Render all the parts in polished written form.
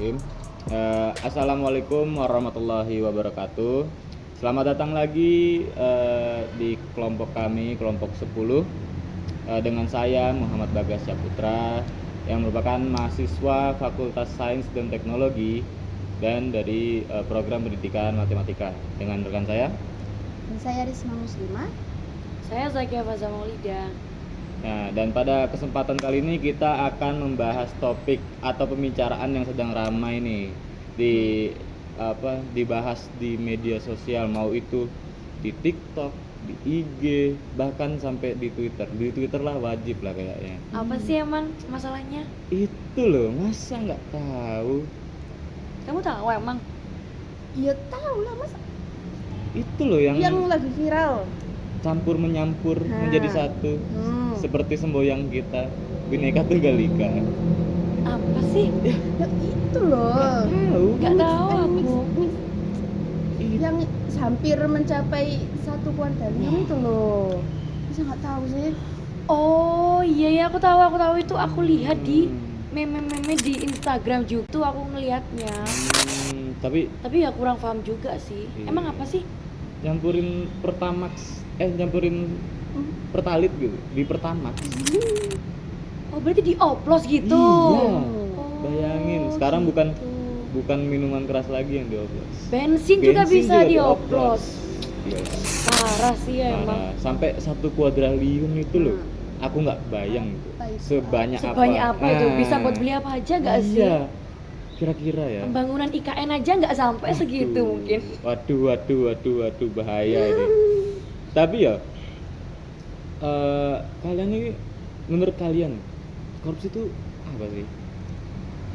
Bismillahirrahmanirrahim. Assalamualaikum warahmatullahi wabarakatuh. Selamat datang lagi di kelompok kami, kelompok 10 dengan saya Muhammad Bagas Saputra yang merupakan mahasiswa Fakultas Sains dan Teknologi dan dari program pendidikan matematika dengan rekan saya. Dan saya Risma Muslimah. Saya Zakia Faza Maulida. Nah, dan pada kesempatan kali ini kita akan membahas topik atau pembicaraan yang sedang ramai nih dibahas di media sosial, mau itu di TikTok, di IG, bahkan sampai di Twitter. Di Twitter lah wajib lah kayaknya. Apa sih emang masalahnya? Itu loh, masa nggak tahu? Kamu tahu emang? Ya tahu lah mas. Itu loh yang lagi viral. campur menyampur menjadi satu. Seperti semboyan kita, Bhinneka Tunggal Ika. Apa sih? Ya itu loh. Nggak tahu aku. Yang hampir mencapai 1 kuartal itu loh. Bisa nggak tahu sih? Oh iya aku tahu itu aku lihat di meme-meme di Instagram juga tuh aku ngelihatnya. Tapi ya kurang paham juga sih. Iya. Emang apa sih? nyampurin Pertalit gitu di Pertamax. Oh berarti dioplos gitu. Iya. Oh, Bayangin, sekarang bukan gitu. minuman keras lagi yang dioplos. Bensin juga bisa dioplos. Iya. Parah sih ya emang. Parah. Sampai 1 kuadriliun itu loh. Aku nggak bayang itu. Sebanyak apa itu? Bisa buat beli apa aja nggak sih? Iya. Kira-kira ya. Pembangunan IKN aja nggak sampai segitu mungkin. Waduh, bahaya ini. Tapi ya, kalian ini, menurut kalian korupsi itu apa sih?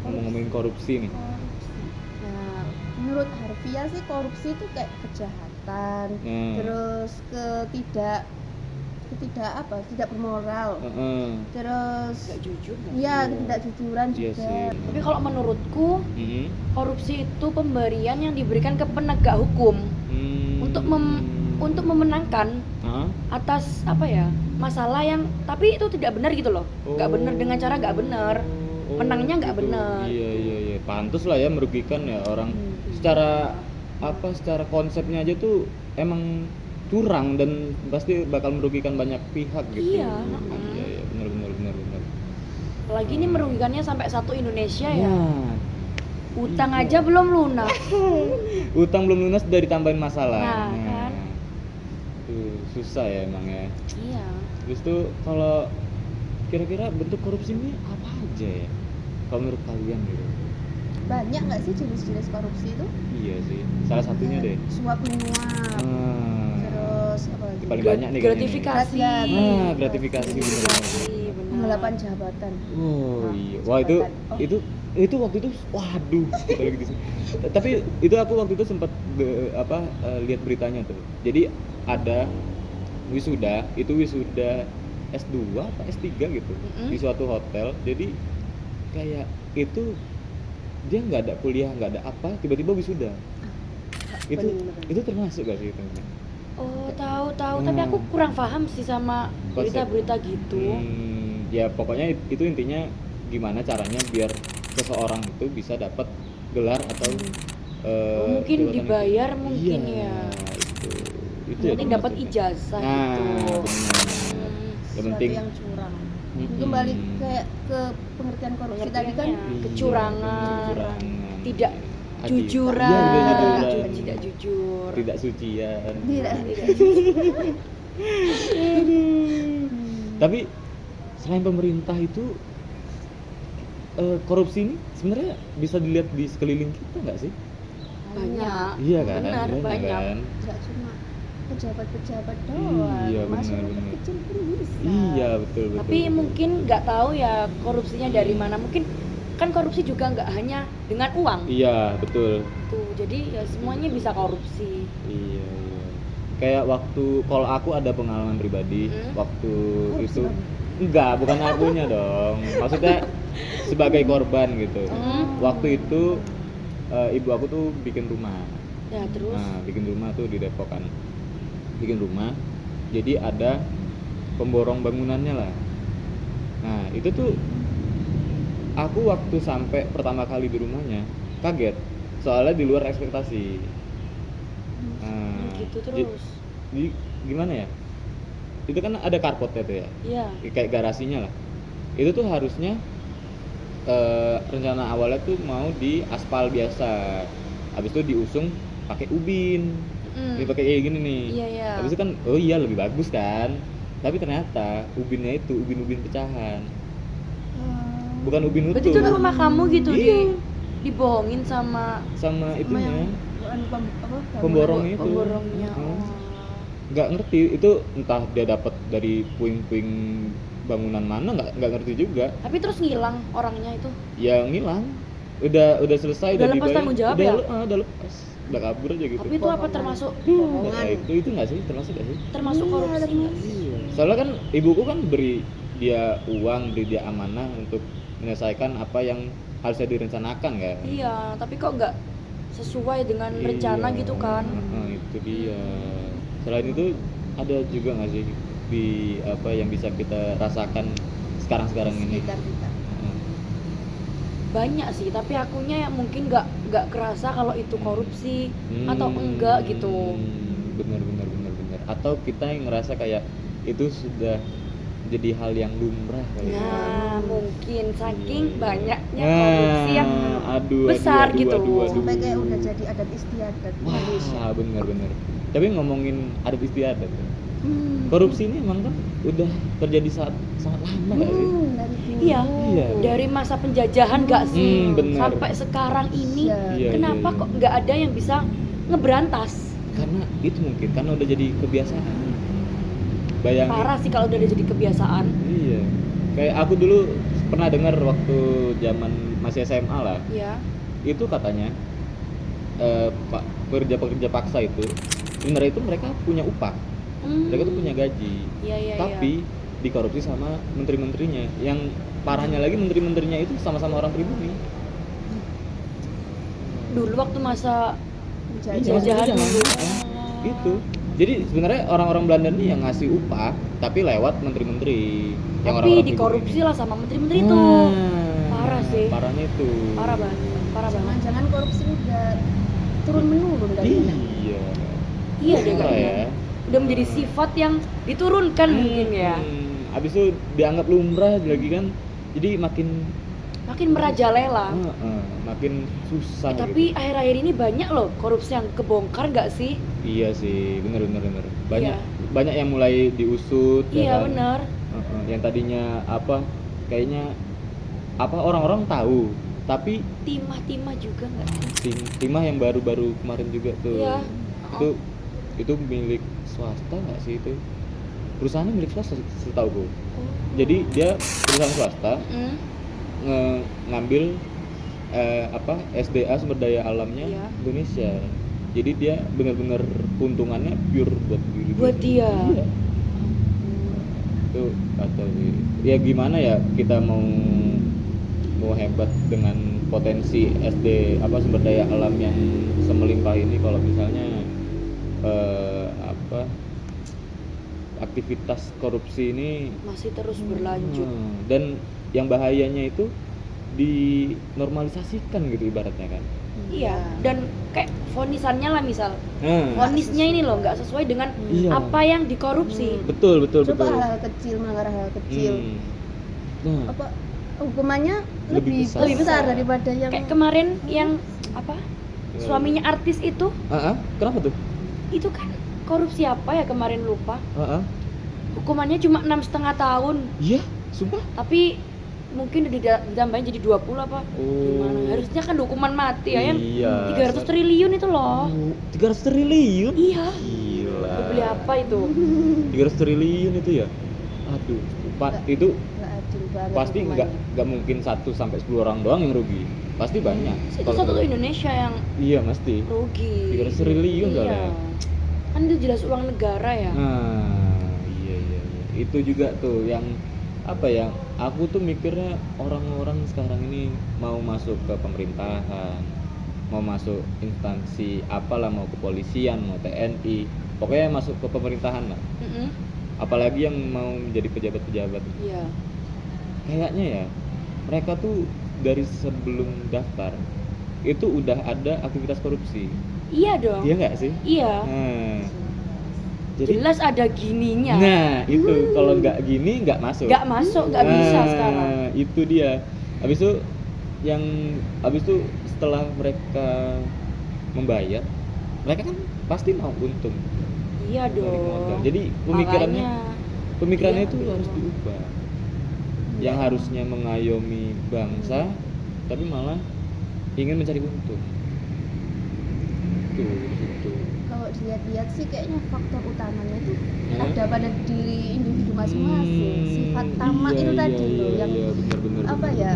Ngomongin korupsi nih. Nah, menurut harfiah sih korupsi itu kayak kejahatan, terus tidak bermoral, terus Nggak jujur nggak? ya tidak jujuran Iya juga. sih. Tapi kalau menurutku korupsi itu pemberian yang diberikan ke penegak hukum untuk memenangkan atas masalah yang tapi itu tidak benar gitu loh. Nggak benar dengan cara nggak benar. Menangnya nggak gitu. benar. Iya. Pantes lah ya merugikan ya orang. Secara konsepnya aja tuh emang curang dan pasti bakal merugikan banyak pihak gitu. Iya. Iya, benar. Apalagi ini merugikannya sampai satu Indonesia ya. Nah, Utang aja belum lunas. utang belum lunas udah ditambahin masalah. Nah, kan. Tuh, susah ya emang ya. Iya. Terus tuh kalau kira-kira bentuk korupsi ini apa aja ya? Kalau menurut kalian gitu. Banyak nggak sih jenis-jenis korupsi itu? Iya sih. Salah satunya deh. Suap menyuap. Terus apa lagi? Paling banyak nih gratifikasi. Gratifikasi bener. Penggelapan jabatan. Oh Nah, iya. Wah itu waktu itu waduh. Tapi itu aku waktu itu sempat lihat beritanya tuh. Jadi ada wisuda S2 apa S3 gitu di suatu hotel. Jadi kayak itu dia nggak ada kuliah, nggak ada apa, tiba-tiba wisuda. Itu termasuk gak sih itu? Oh tahu tapi aku kurang paham sih sama berita-berita gitu. Ya pokoknya itu intinya gimana caranya biar seseorang itu bisa dapat gelar atau mungkin dibayar itu. mungkin Iya, ya. Itu Mungkin dapat ijazah gitu. Benar. Yang penting yang curang. Kembali kayak ke pengertian korupsi tadi kan kecurangan, tidak Adil. jujuran, Iya, tidak jujur, tidak sucian. Tidak. Tapi selain pemerintah itu korupsi ini sebenarnya bisa dilihat di sekeliling kita nggak sih? banyak. Iya kan? Benar, banyak. Kan? Nggak cuma pejabat-pejabat doang, Iya, masyarakat benar. kecil pun bisa. Iya betul. Tapi mungkin nggak tahu ya korupsinya dari mana. Mungkin kan korupsi juga nggak hanya dengan uang. Iya betul. Tuh, jadi ya semuanya bisa korupsi. Iya. Kayak kalau aku ada pengalaman pribadi waktu itu bukan akunya dong. Maksudnya sebagai korban gitu. Waktu itu ibu aku tuh bikin rumah. Ya terus. Nah, bikin rumah tuh di Depok kan. Bikin rumah. Jadi ada pemborong bangunannya lah. Nah, itu tuh aku waktu sampai pertama kali di rumahnya kaget soalnya di luar ekspektasi. Nah, gitu ji- terus. jadi gimana ya, itu kan ada carportnya tuh ya, Iya. kayak garasinya lah. Itu tuh harusnya rencana awalnya tuh mau di aspal biasa, habis itu diusung pakai ubin. Ini pakai kayak gini nih. Iya, iya. Habis itu kan oh iya lebih bagus kan, tapi ternyata ubinnya itu ubin-ubin pecahan, bukan ubin utuh. Berarti itu rumah kamu gitu Iya. dibohongin sama Sama itunya yang pemborongnya itu. pemborongnya. Heeh. Oh. Nggak ngerti itu, entah dia dapat dari puing-puing bangunan mana, nggak ngerti juga. Tapi terus ngilang orangnya itu. Ya ngilang, udah selesai, Udah lepas dibayar. tanggung jawab udah, ya? udah lepas, udah kabur aja gitu. Tapi itu apa termasuk Nah, itu nggak sih, termasuk nggak sih? termasuk Iya, korupsi nggak termasuk. sih? Soalnya kan ibuku kan beri dia uang, beri dia amanah untuk menyelesaikan apa yang harusnya direncanakan kan. Iya, tapi kok nggak sesuai dengan Iya. rencana gitu kan? Itu dia. Selain itu ada juga nggak sih di apa yang bisa kita rasakan sekarang ini? sekitar kita. Heeh. Banyak sih, tapi akunya yang mungkin nggak kerasa kalau itu korupsi atau Hmm, enggak gitu. bener. Atau kita yang ngerasa kayak itu sudah jadi hal yang lumrah kali ya. Nah, mungkin saking Iya. banyaknya korupsi yang besar gitu. Sampai kayak udah jadi adat istiadat Indonesia. Wah, bener. Tapi ngomongin adat istiadat, Hmm. korupsi ini emang kan udah terjadi sangat lama nggak sih? Dari dulu. Iya. Iya. Dari masa penjajahan nggak sih? Bener. Sampai sekarang ini, Iya. kenapa kok nggak ada yang bisa ngeberantas? Karena itu mungkin karena udah jadi kebiasaan. Bayangin. Parah sih kalau udah jadi kebiasaan. Iya. Kayak aku dulu pernah dengar waktu zaman masih SMA lah. Ya. Itu katanya pak pekerja paksa itu sebenarnya itu mereka punya upah, mereka tuh punya gaji, Iya, iya, tapi dikorupsi sama menteri-menterinya. Yang parahnya lagi menteri-menterinya itu sama-sama orang pribumi. Dulu waktu masa Penjajahan. Iya, penjajahan penjajahan. dulu. Itu jadi sebenarnya orang-orang Belanda nih yang ngasih upah tapi lewat menteri-menteri yang Tapi orang-orang dikorupsi pribumi. lah sama menteri-menteri itu. Parah sih. Parahnya itu. Parah banget. Jangan-jangan korupsi udah turun menurun dari mana? Iya. Iya deh Parah kayaknya. ya. Udah menjadi sifat yang diturunkan mungkin ya. Abis itu dianggap lumrah lagi kan, jadi makin Makin merajalela. makin susah. Tapi gitu. akhir-akhir ini banyak loh korupsi yang kebongkar nggak sih? Iya sih, bener. Banyak Iya. banyak yang mulai diusut. ya Iya kan? benar. Yang tadinya apa, kayaknya apa orang-orang tahu, tapi Timah-timah juga nggak sih? timah yang baru-baru kemarin juga tuh. Iya. Itu milik swasta nggak sih itu? Perusahaannya milik swasta setahu gue. Jadi dia perusahaan swasta ngambil SDA sumber daya alamnya Iya. Indonesia. Jadi dia benar-benar keuntungannya pure buat diri Buat dia. Iya. Itu kata sih. Ya gimana ya kita mau hebat dengan potensi sumber daya alam yang semelimpah ini kalau misalnya aktivitas korupsi ini Masih terus berlanjut. dan yang bahayanya itu dinormalisasikan gitu ibaratnya kan. Iya. Dan kayak vonisannya lah misal. Nah, Vonisnya ini loh nggak sesuai dengan Iya. apa yang dikorupsi. betul. Coba hal kecil, melanggar hal kecil. Nah, Apa hukumannya Lebih lebih besar. besar daripada yang Kayak kemarin yang apa? Suaminya artis itu kenapa tuh? itu kan korupsi apa ya kemarin lupa. hukumannya cuma 6,5 tahun. Iya, sumpah. Tapi mungkin ditambahin jadi 20 apa gimana, harusnya kan hukuman mati ya yang Iya. 300 triliun itu loh. 300 triliun? Iya, Gila. beli apa itu? 300 triliun itu ya? Aduh, itu nggak adil banget pasti hukumannya. nggak mungkin 1 sampai 10 orang doang yang rugi. Pasti banyak. Itu Kalau satu gitu. Indonesia yang Iya, mesti. rugi. 300 triliun Iya. soalnya. Kan itu jelas uang negara ya. Iya. Itu juga tuh yang apa ya? Aku tuh mikirnya orang-orang sekarang ini mau masuk ke pemerintahan, mau masuk instansi apalah, mau kepolisian, mau TNI, pokoknya masuk ke pemerintahan lah. Mm-mm. Apalagi yang mau menjadi pejabat-pejabat. Iya. Kayaknya ya mereka tuh dari sebelum daftar itu udah ada aktivitas korupsi. Iya dong. Iya nggak sih? Iya. Nah, jadi Jelas ada gininya. nah itu kalau nggak gini nggak masuk. Nggak masuk, nggak bisa sekarang. Itu dia. Habis itu setelah mereka membayar, mereka kan pasti mau untung Iya dari modal. dong. Jadi pemikirannya Makanya, itu iya. harus diubah. Yang harusnya mengayomi bangsa, tapi malah ingin mencari untung. Itu. Kalau dilihat-lihat sih kayaknya faktor utamanya itu Hah? ada pada diri individu masing-masing. Sifat tamak itu tadi loh yang benar. apa ya,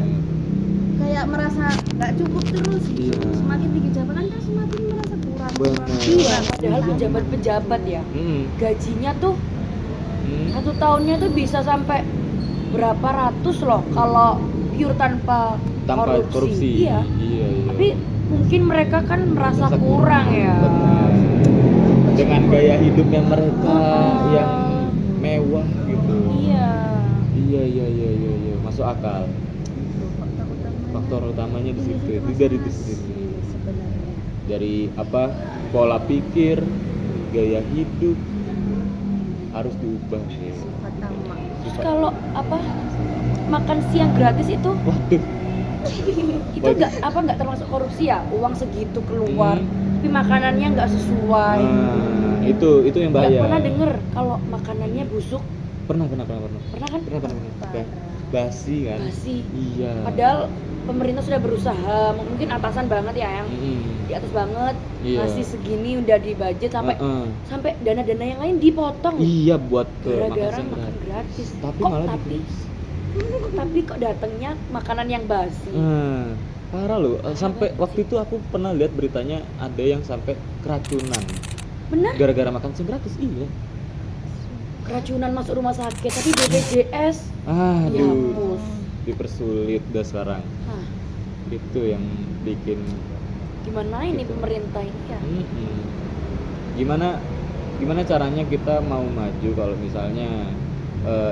kayak merasa nggak cukup terus gitu. Iya. Semakin tinggi jabatan kan semakin merasa kurang. Benar. Iya, padahal pejabat-pejabat ya, gajinya tuh satu tahunnya tuh bisa sampai berapa ratus loh kalau pure tanpa korupsi. Iya. Tapi mungkin mereka kan merasa kurang ya. Benar. Dengan gaya hidupnya mereka yang mewah gitu. Iya. Iya. Masuk akal. Faktor utamanya di situ. Dari situ. Sebenarnya. Dari apa? Pola pikir, gaya hidup harus diubah. Sifat tamak. Terus kalau apa makan siang gratis itu Waduh. itu nggak termasuk korupsi ya? Uang segitu keluar tapi makanannya nggak sesuai. Nah, itu yang Nggak bahaya. pernah denger kalau makanannya busuk. Pernah. Pernah kan? Pernah. Basi kan? Basi. Iya. Padahal pemerintah sudah berusaha, mungkin atasan banget ya yang di atas banget, Iya. ngasih segini udah di budget sampai dana-dana yang lain dipotong. Iya, buat Gara-gara siang makan gratis. Tapi Kok malah tapi kok datangnya makanan yang basi. Parah loh. Sampai waktu itu aku pernah lihat beritanya ada yang sampai keracunan Benar? gara-gara makan siang gratis. Iya. Keracunan masuk rumah sakit tapi BPJS Aduh. dihapus. Dipersulit dah sekarang. Hah, Itu yang bikin gimana ini Gitu. pemerintah ini ya? Gimana caranya kita mau maju kalau misalnya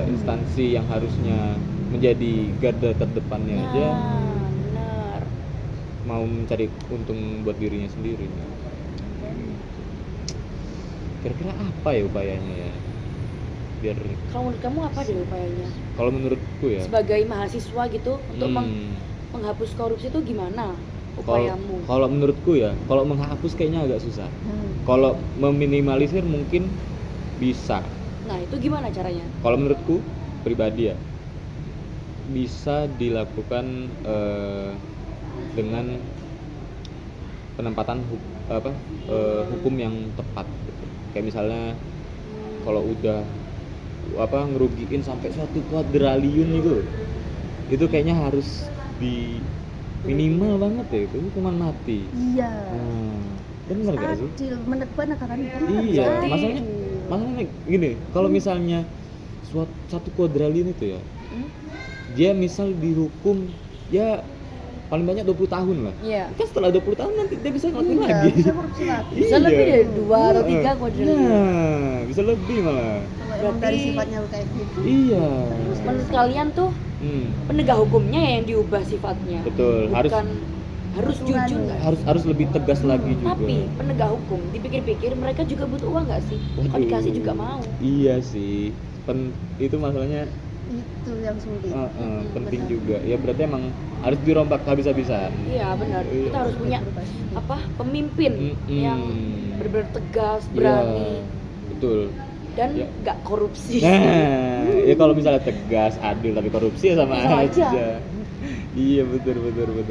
instansi yang harusnya menjadi garda terdepannya aja Benar. mau mencari untung buat dirinya sendiri. Kira-kira apa ya upayanya ya? Biar Kalau menurut kamu apa deh upayanya? kalau menurutku ya, Sebagai mahasiswa gitu untuk menghapus korupsi itu gimana upayamu? kalau menurutku ya, kalau menghapus kayaknya agak susah. Kalau meminimalisir mungkin bisa. Nah, itu gimana caranya? Kalau menurutku pribadi ya, bisa dilakukan dengan penempatan hukum yang tepat gitu. Kayak misalnya kalau udah ngerugiin sampai 1 kuadriliun itu kayaknya harus di minimal banget ya, itu hukuman mati. Iya. Bener gak sih? Adil, penegakan hukum. Iya, Adil. masalahnya gini, kalau misalnya 1 kuadriliun itu ya, dia misal dihukum ya paling banyak 20 tahun lah. Iya. Kan setelah 20 tahun nanti dia bisa ngelakuin Iya, lagi. bisa korupsi lagi. Bisa Iya. lebih dari 2 atau 3 kuadriliun. Nah, bisa lebih malah. Kalau emang dari sifatnya kayak gitu. Iya. Menurut kalian tuh penegak hukumnya yang diubah sifatnya. Betul, Bukan harus jujur nggak? harus lebih tegas lagi juga. Tapi penegak hukum dipikir-pikir mereka juga butuh uang nggak sih? Kok Waduh. dikasih juga mau? Iya sih. Itu masalahnya Itu yang sulit. penting Benar. juga. Ya berarti emang harus dirombak habis-habisan. Iya benar. Iya. Kita harus punya pemimpin yang benar-benar tegas, Iya, berani betul. dan Ya. nggak korupsi. Nah, ya kalau misalnya tegas, adil tapi korupsi ya sama Sama aja. aja. Iya betul.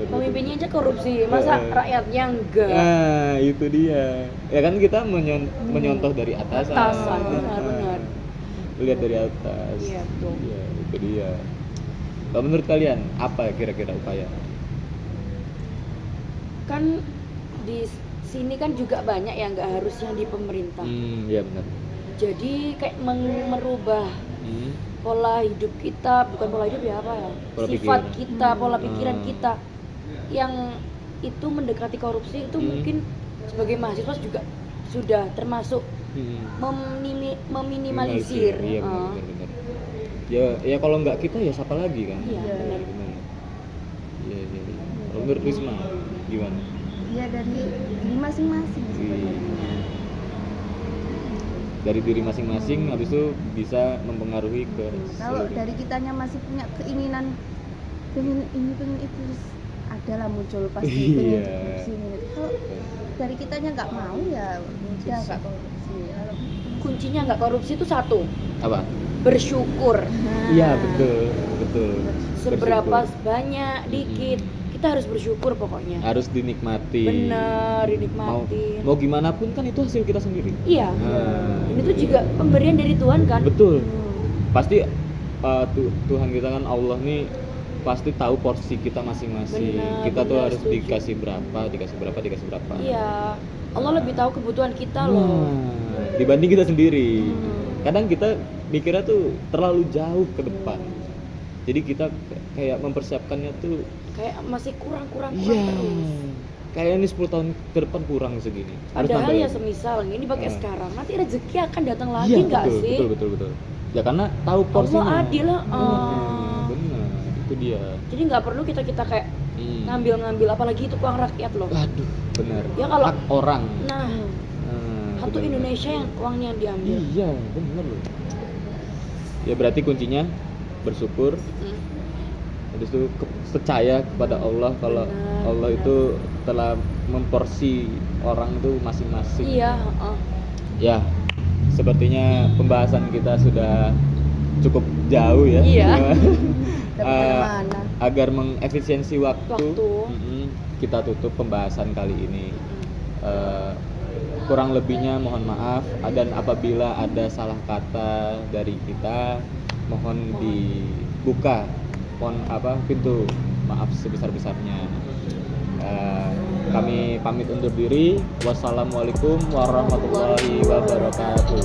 Pemimpinnya aja korupsi, masa rakyatnya enggak? Nah, itu dia. Ya kan kita menyontoh dari atasan. Benar. Lihat dari atas. Iya, betul. Iya, itu dia. Kalau menurut kalian apa kira-kira upaya? Kan di sini kan juga banyak yang nggak harus yang di pemerintah. Iya benar. Jadi kayak merubah pola hidup kita, bukan pola hidup ya apa ya? Pola Sifat pikir. kita, pola pikiran kita yang itu mendekati korupsi itu mungkin sebagai mahasiswa juga sudah termasuk meminimalisir. Iya benar. Ya kalau nggak kita ya siapa lagi kan? Iya, benar. Iya. Kalau menurut Risma Gimana? Ya dari diri masing-masing sebenarnya. Dari diri masing-masing, habis itu bisa mempengaruhi ke Kalau seluruh. dari kitanya masih punya keinginan pengen ini pengen itu, terus adalah muncul pasti Iya. pengen korupsi ini. Kalau dari kitanya nggak mau ya udah nggak korupsi. Kalau Kuncinya nggak korupsi itu satu, Apa? bersyukur. nah, Iya, betul. Seberapa Bersyukur. banyak, dikit, kita harus bersyukur pokoknya. Harus dinikmati. Bener, Mau dinikmatin. mau gimana pun kan itu hasil kita sendiri. Iya. Nah, Dan itu juga pemberian dari Tuhan kan. betul. Hmm. Pasti Tuhan kita kan, Allah nih pasti tahu porsi kita masing-masing. Benar, Kita tuh benar, harus setuju. dikasih berapa. Iya. Allah lebih tahu kebutuhan kita Nah, loh. dibanding kita sendiri. Hmm. Kadang kita mikirnya tuh terlalu jauh ke depan. Jadi kita kayak mempersiapkannya tuh Kayak masih kurang iya. terus. Kayak ini 10 tahun ke depan kurang segini. Harus Padahal nambah ya lagi. semisal ini pakai Ah. sekarang, nanti rezeki akan datang lagi Iya, nggak betul, sih? betul. Ya karena tahu porsinya. Allah adil lah. Benar, itu dia. Jadi nggak perlu kita kayak ngambil apalagi itu uang rakyat loh. Aduh, benar. Ya kalau- Hak orang. Nah, satu benar. Indonesia yang uangnya diambil. Iya, benar loh. Ya berarti kuncinya bersyukur, Mm. habis itu percaya kepada Allah kalau Benar, Allah benar. itu telah memporsi orang itu masing-masing. Iya. Ya, sepertinya pembahasan kita sudah cukup jauh ya. Iya. Udah kemana-mana. Agar mengefisiensi waktu, Waktu. kita tutup pembahasan kali ini. Kurang lebihnya mohon maaf, dan apabila ada salah kata dari kita mohon dibuka pintu maaf sebesar-besarnya. Kami pamit undur diri. Wassalamualaikum warahmatullahi wabarakatuh.